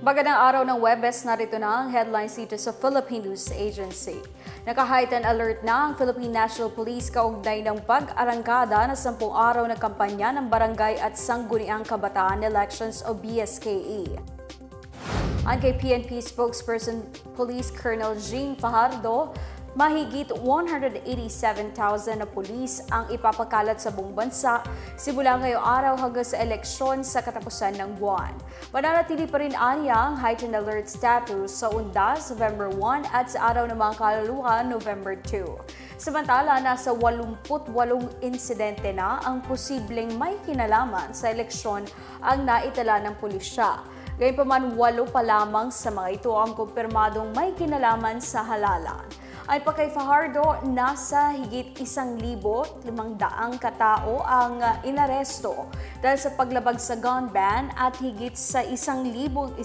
Magandang araw ng Webes, narito na ang headlines dito sa Philippine News Agency. Naka-heightened alert na ang Philippine National Police kaugnay ng pag-arangkada na 10 araw na kampanya ng Barangay at Sangguniang Kabataan Elections o BSKE. Ang kay PNP spokesperson Police Colonel Jean Fajardo, mahigit 187,000 na pulis ang ipapakalat sa buong bansa simula ngayong araw hanggang sa eleksyon sa katapusan ng buwan. Mananatili pa rin anya ang heightened alert status sa Undas, November 1 at sa araw ng mga kaluluwa, November 2. Samantala, nasa 88 insidente na ang posibleng may kinalaman sa eleksyon ang naitala ng pulisya. Gayunpaman, 8 pa lamang sa mga ito ang kumpirmadong may kinalaman sa halalan. Ay pa kay Fajardo, nasa higit 1,500 katao ang inaresto dahil sa paglabag sa gun ban at higit sa 1,100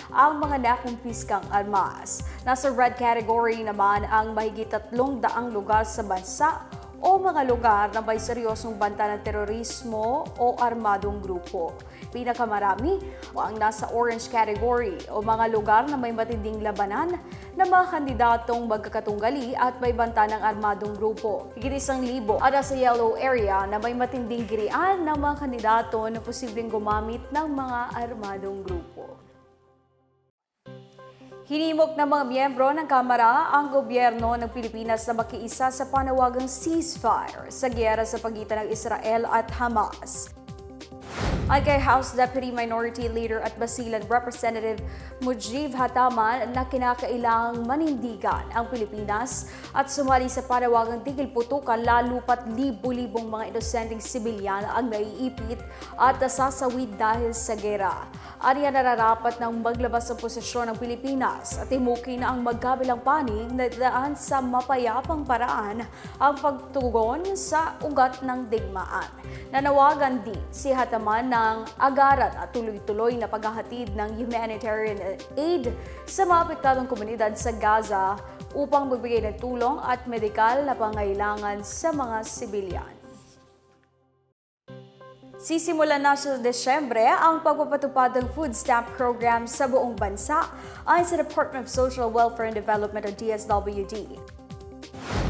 ang mga nakumpiskang armas. Nasa red category naman ang mahigit 300 lugar sa bansa o mga lugar na may seryosong banta ng terorismo o armadong grupo. Pinakamarami o ang nasa orange category o mga lugar na may matinding labanan ng mga kandidatong magkakatunggali at may banta ng armadong grupo. Higit 1,000 at sa yellow area na may matinding girian ng mga kandidato na posibleng gumamit ng mga armadong grupo. Hinimok ng mga miyembro ng Kamara ang gobyerno ng Pilipinas na makiisa sa panawagang ceasefire sa giyera sa pagitan ng Israel at Hamas. Ay kay House Deputy Minority Leader at Basilan Representative Mujib Hataman na kinakailangang manindigan ang Pilipinas at sumali sa panawagang tigil putukan lalo pat libo-libong mga inosenteng sibilyan ang naiipit at nasasawid dahil sa gera. Ariya nararapat ng maglabas ng posisyon ng Pilipinas at himukin ang magkabilang panig na daan sa mapayapang paraan ang pagtugon sa ugat ng digmaan. Nanawagan din si Hataman ng agaran at tuloy-tuloy na paghahatid ng humanitarian aid sa mga apektadong komunidad sa Gaza upang magbigay ng tulong at medikal na pangailangan sa mga sibilyan. Sisimulan na sa Desyembre ang pagpapatupad ng food stamp program sa buong bansa ayon sa Department of Social Welfare and Development o DSWD.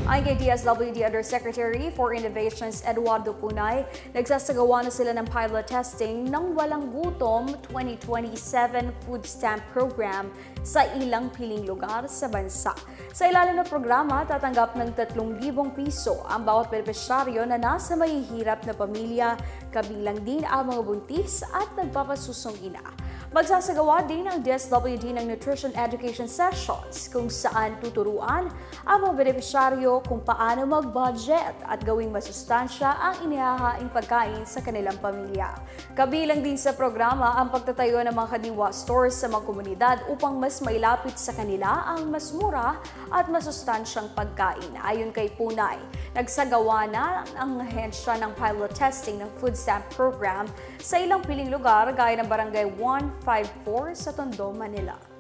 Ayon kay DSWD Undersecretary for Innovations Eduardo Punay, nagsasagawa na sila ng pilot testing ng Walang Gutom 2027 Food Stamp Program sa ilang piling lugar sa bansa. Sa ilalim ng programa, tatanggap ng 3,000 piso ang bawat benepisyaryo na nasa mahihirap na pamilya, kabilang din ang mga buntis at nagpapasusong ina. Magsasagawa din ang DSWD ng Nutrition Education Sessions kung saan tuturuan ang mga benepisyaryo kung paano mag-budget at gawing masustansya ang inihahaing pagkain sa kanilang pamilya. Kabilang din sa programa ang pagtatayo ng mga kadiwa stores sa mga komunidad upang mas mailapit sa kanila ang mas mura at masustansyang pagkain. Ayon kay Punay, nagsagawa na ang ahensya ng pilot testing ng food stamp program sa ilang piling lugar gaya ng Barangay 154 sa Tondo, Manila.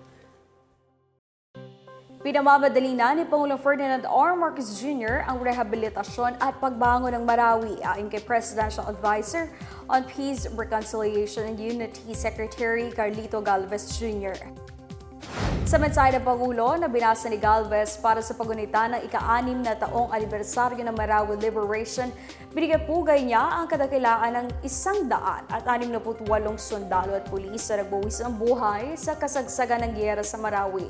Pinamamadali na ni Pangulong Ferdinand R. Marcos Jr. ang rehabilitasyon at pagbangon ng Marawi ayon kay Presidential Advisor on Peace, Reconciliation and Unity Secretary Carlito Galvez Jr. Sa mensahe ng Pangulo na binasa ni Galvez para sa pagunita ng ika-6 na taong anibersaryo ng Marawi Liberation, binigay pugay niya ang kadakilaan ng 168 sundalo at pulis na nagbuwis ng buhay sa kasagsagan ng giyera sa Marawi.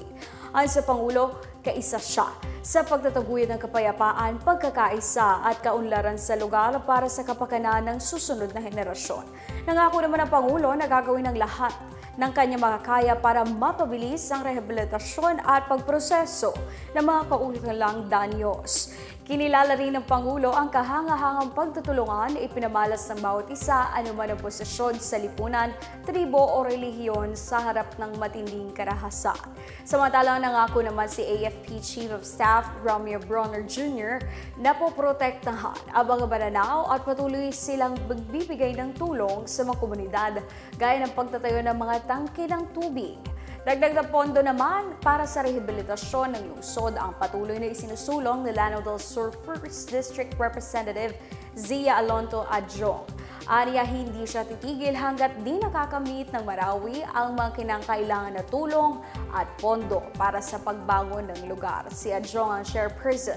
Ayon sa Pangulo, kaisa siya sa pagtataguyod ng kapayapaan, pagkakaisa at kaunlaran sa lugar para sa kapakanan ng susunod na henerasyon. Nangako naman ang Pangulo na gagawin ng lahat ng kanyang makakaya para mapabilis ang rehabilitasyon at pagproseso ng mga kaukulang danyos. Kinilala rin ng Pangulo ang kahangahangang pagtutulungan na ipinamalas ng bawat isa anuman ang posisyon sa lipunan, tribo o relihiyon sa harap ng matinding karahasan. Samantalang nangako naman si AFP Chief of Staff Romeo Bronner Jr. na poprotektahan ang mga Maranao at patuloy silang magbibigay ng tulong sa mga komunidad gaya ng pagtatayo ng mga tangke ng tubig. Dagdag na pondo naman para sa rehabilitasyon ng lungsod ang patuloy na isinusulong ni Lanao del Sur 1st District Representative Zia Alonto Adjong. Aniya hindi siya titigil hanggat di nakakamit ng Marawi ang mga kinakailangan na tulong at pondo para sa pagbangon ng lugar. Si Adjong ang chairperson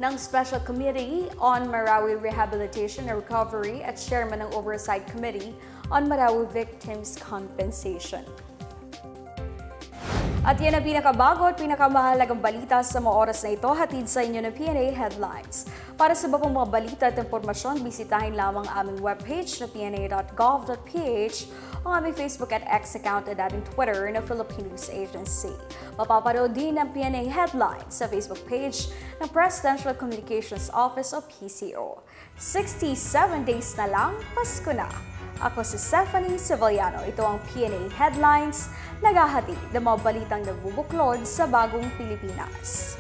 ng Special Committee on Marawi Rehabilitation and Recovery at chairman ng Oversight Committee on Marawi Victims Compensation. At yan ang pinakabago at pinakamahalagang balita sa mga oras na ito, hatid sa inyo ng PNA Headlines. Para sa iba pang mga balita at impormasyon, bisitahin lamang ang aming webpage na pna.gov.ph, ang aming Facebook at X account at ating Twitter na Philippine News Agency. Mapaparoon din ang PNA Headlines sa Facebook page ng Presidential Communications Office o PCO. 67 days na lang, Pasko na. Ako si Stephanie Sevillano. Ito ang PNA Headlines, naghahatid ng mga balitang nagbubuklod sa bagong Pilipinas.